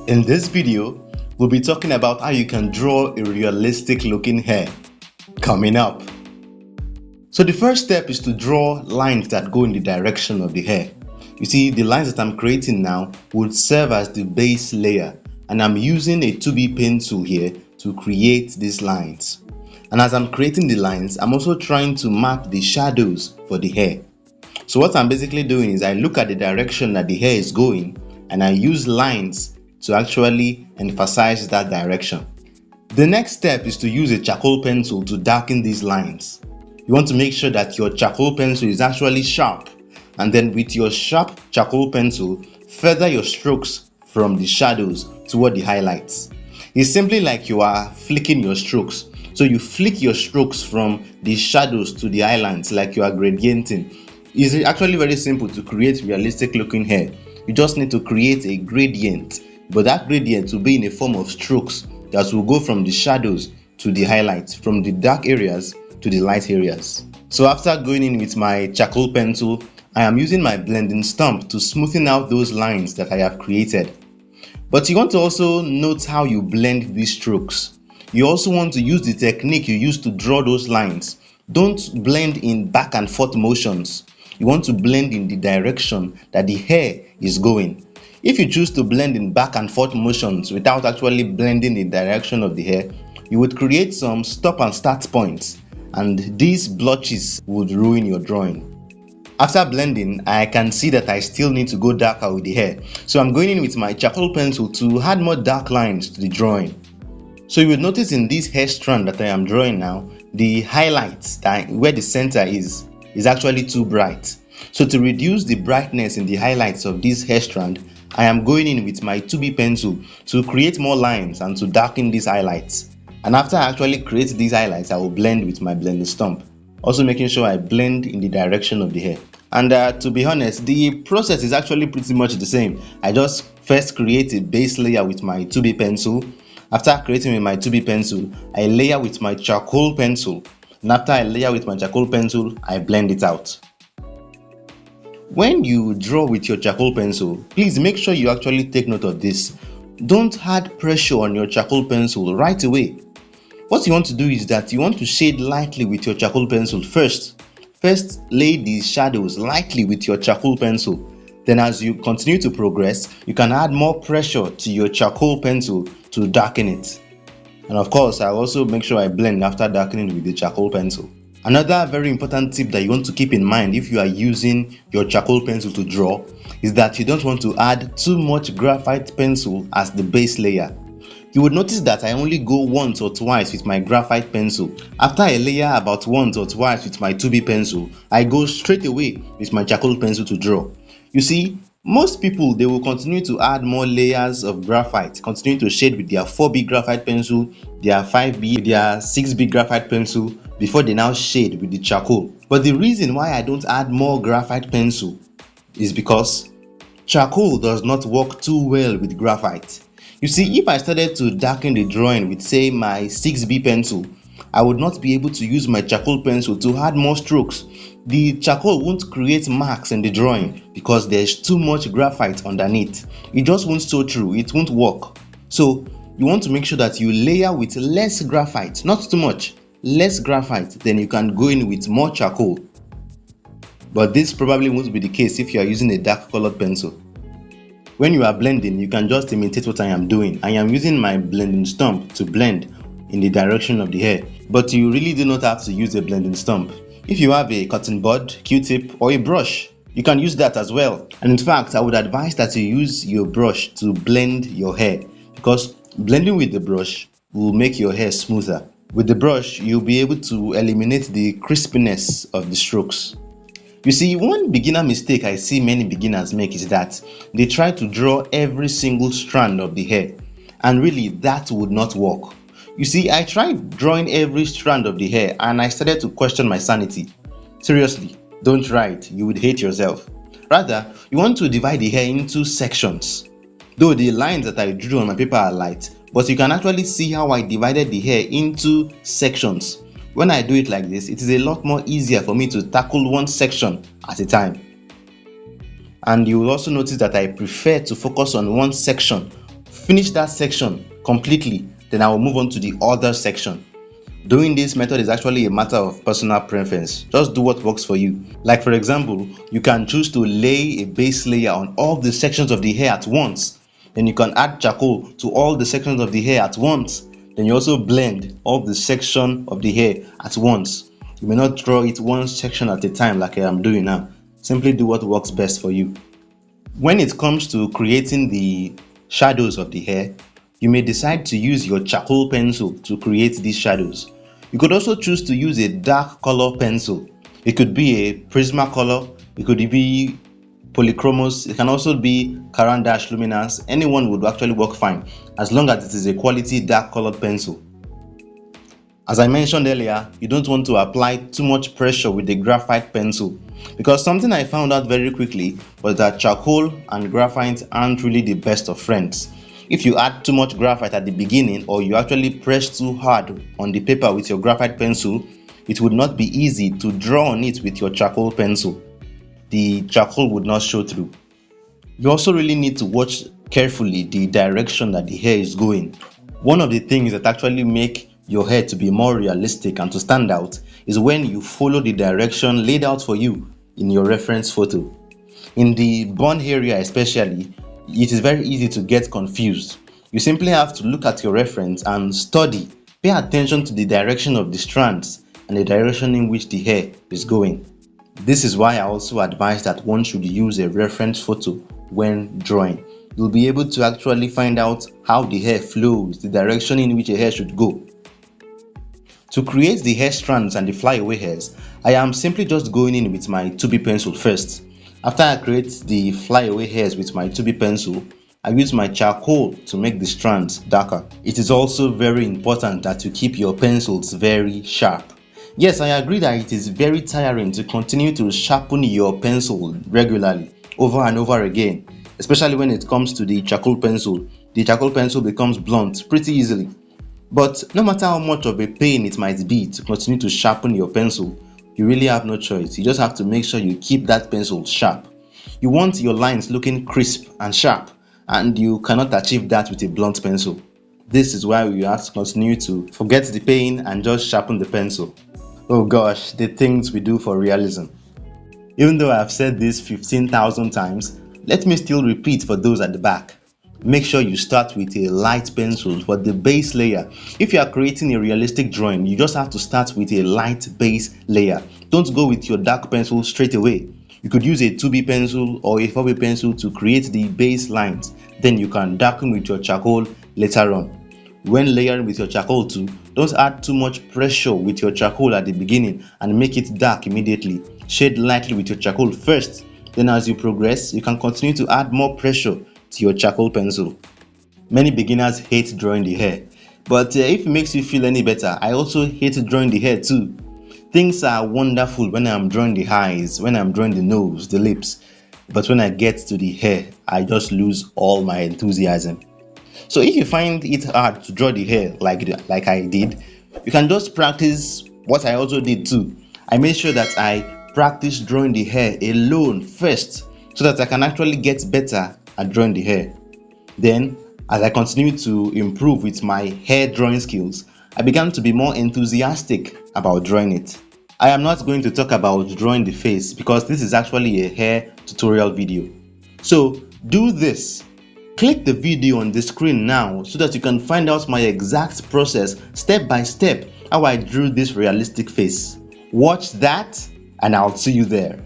In this video, we'll be talking about how you can draw a realistic looking hair. Coming up. So the first step is to draw lines that go in the direction of the hair. You see, the lines that I'm creating now would serve as the base layer, and I'm using a 2B pencil here to create these lines. And as I'm creating the lines, I'm also trying to map the shadows for the hair. So what I'm basically doing is I look at the direction that the hair is going and I use lines to actually emphasize that direction. The next step is to use a charcoal pencil to darken these lines. You want to make sure that your charcoal pencil is actually sharp, and then with your sharp charcoal pencil, feather your strokes from the shadows toward the highlights. It's simply like you are flicking your strokes. So you flick your strokes from the shadows to the highlights like you are gradienting. It's actually very simple to create realistic looking hair. You just need to create a gradient, but that gradient will be in a form of strokes that will go from the shadows to the highlights, from the dark areas to the light areas. So after going in with my charcoal pencil, I am using my blending stump to smoothen out those lines that I have created. But you want to also note how you blend these strokes. You also want to use the technique you use to draw those lines. Don't blend in back and forth motions. You want to blend in the direction that the hair is going. If you choose to blend in back and forth motions without actually blending the direction of the hair, you would create some stop and start points, and these blotches would ruin your drawing. After blending, I can see that I still need to go darker with the hair. So I'm going in with my charcoal pencil to add more dark lines to the drawing. So you will notice in this hair strand that I am drawing now, the highlights where the center is actually too bright. So to reduce the brightness in the highlights of this hair strand, I am going in with my 2B pencil to create more lines and to darken these highlights. And after I actually create these highlights, I will blend with my blending stump, also making sure I blend in the direction of the hair. And to be honest, the process is actually pretty much the same. I just first create a base layer with my 2B pencil. After creating with my 2B pencil, I layer with my charcoal pencil. And after I layer with my charcoal pencil, I blend it out. When you draw with your charcoal pencil, please make sure you actually take note of this. Don't add pressure on your charcoal pencil right away. What you want to do is that you want to shade lightly with your charcoal pencil first. First, lay the shadows lightly with your charcoal pencil. Then as you continue to progress, you can add more pressure to your charcoal pencil to darken it. And of course, I also make sure I blend after darkening with the charcoal pencil. Another very important tip that you want to keep in mind if you are using your charcoal pencil to draw is that you don't want to add too much graphite pencil as the base layer. You would notice that I only go once or twice with my graphite pencil. After I layer about once or twice with my 2B pencil, I go straight away with my charcoal pencil to draw. You see, most people, they will continue to add more layers of graphite, continue to shade with their 4B graphite pencil, their 5B, their 6B graphite pencil before they now shade with the charcoal. But the reason why I don't add more graphite pencil is because charcoal does not work too well with graphite. You see, if I started to darken the drawing with, say, my 6B pencil, I would not be able to use my charcoal pencil to add more strokes. The charcoal won't create marks in the drawing because there's too much graphite underneath. It just won't show through, it won't work. So you want to make sure that you layer with less graphite, not too much, less graphite, then you can go in with more charcoal. But this probably won't be the case if you are using a dark colored pencil. When you are blending, you can just imitate what I am doing. I am using my blending stump to blend in the direction of the hair, but you really do not have to use a blending stump. If you have a cotton bud, Q-tip, or a brush, you can use that as well. And in fact, I would advise that you use your brush to blend your hair, because blending with the brush will make your hair smoother. With the brush, you'll be able to eliminate the crispiness of the strokes. You see, one beginner mistake I see many beginners make is that they try to draw every single strand of the hair, and really that would not work. You see, I tried drawing every strand of the hair and I started to question my sanity. Seriously, don't try it, you would hate yourself. Rather, you want to divide the hair into sections. Though the lines that I drew on my paper are light, but you can actually see how I divided the hair into sections. When I do it like this, it is a lot more easier for me to tackle one section at a time. And you will also notice that I prefer to focus on one section Finish that section completely, then I will move on to the other section. Doing this method is actually a matter of personal preference. Just do what works for you. Like for example, you can choose to lay a base layer on all the sections of the hair at once. Then you can add charcoal to all the sections of the hair at once. Then you also blend all the section of the hair at once. You may not draw it one section at a time like I am doing now. Simply do what works best for you. When it comes to creating the shadows of the hair, you may decide to use your charcoal pencil to create these shadows. You could also choose to use a dark color pencil. It could be a Prismacolor, it could be Polychromos, it can also be Caran d'Ache Luminance. Anyone would actually work fine as long as it is a quality dark colored pencil. As I mentioned earlier, you don't want to apply too much pressure with the graphite pencil, because something I found out very quickly was that charcoal and graphite aren't really the best of friends. If you add too much graphite at the beginning, or you actually press too hard on the paper with your graphite pencil, it would not be easy to draw on it with your charcoal pencil. The charcoal would not show through. You also really need to watch carefully the direction that the hair is going. One of the things that actually make your hair to be more realistic and to stand out is when you follow the direction laid out for you in your reference photo. In the bun area especially, it is very easy to get confused. You simply have to look at your reference and study. Pay attention to the direction of the strands and the direction in which the hair is going. This is why I also advise that one should use a reference photo when drawing. You'll be able to actually find out how the hair flows, the direction in which a hair should go. To create the hair strands and the flyaway hairs, I am simply just going in with my 2B pencil first. After I create the flyaway hairs with my 2B pencil, I use my charcoal to make the strands darker. It is also very important that you keep your pencils very sharp. Yes, I agree that it is very tiring to continue to sharpen your pencil regularly, over and over again, especially when it comes to the charcoal pencil. The charcoal pencil becomes blunt pretty easily. But no matter how much of a pain it might be to continue to sharpen your pencil, you really have no choice. You just have to make sure you keep that pencil sharp. You want your lines looking crisp and sharp, and you cannot achieve that with a blunt pencil. This is why you have to continue to forget the pain and just sharpen the pencil. Oh gosh, the things we do for realism. Even though I've said this 15,000 times, let me still repeat for those at the back. Make sure you start with a light pencil for the base layer. If you are creating a realistic drawing, you just have to start with a light base layer. Don't go with your dark pencil straight away. You could use a 2B pencil or a 4B pencil to create the base lines. Then you can darken with your charcoal later on. When layering with your charcoal too, don't add too much pressure with your charcoal at the beginning and make it dark immediately. Shade lightly with your charcoal first. Then as you progress, you can continue to add more pressure to your charcoal pencil. Many beginners hate drawing the hair, but if it makes you feel any better, I also hate drawing the hair too. Things are wonderful when I'm drawing the eyes, when I'm drawing the nose, the lips, but when I get to the hair, I just lose all my enthusiasm. So if you find it hard to draw the hair like I did, you can just practice what I also did too. I made sure that I practice drawing the hair alone first, so that I can actually get better at drawing the hair. Then, as I continued to improve with my hair drawing skills, I began to be more enthusiastic about drawing it. I am not going to talk about drawing the face because this is actually a hair tutorial video. So do this. Click the video on the screen now so that you can find out my exact process step by step how I drew this realistic face. Watch that and I'll see you there.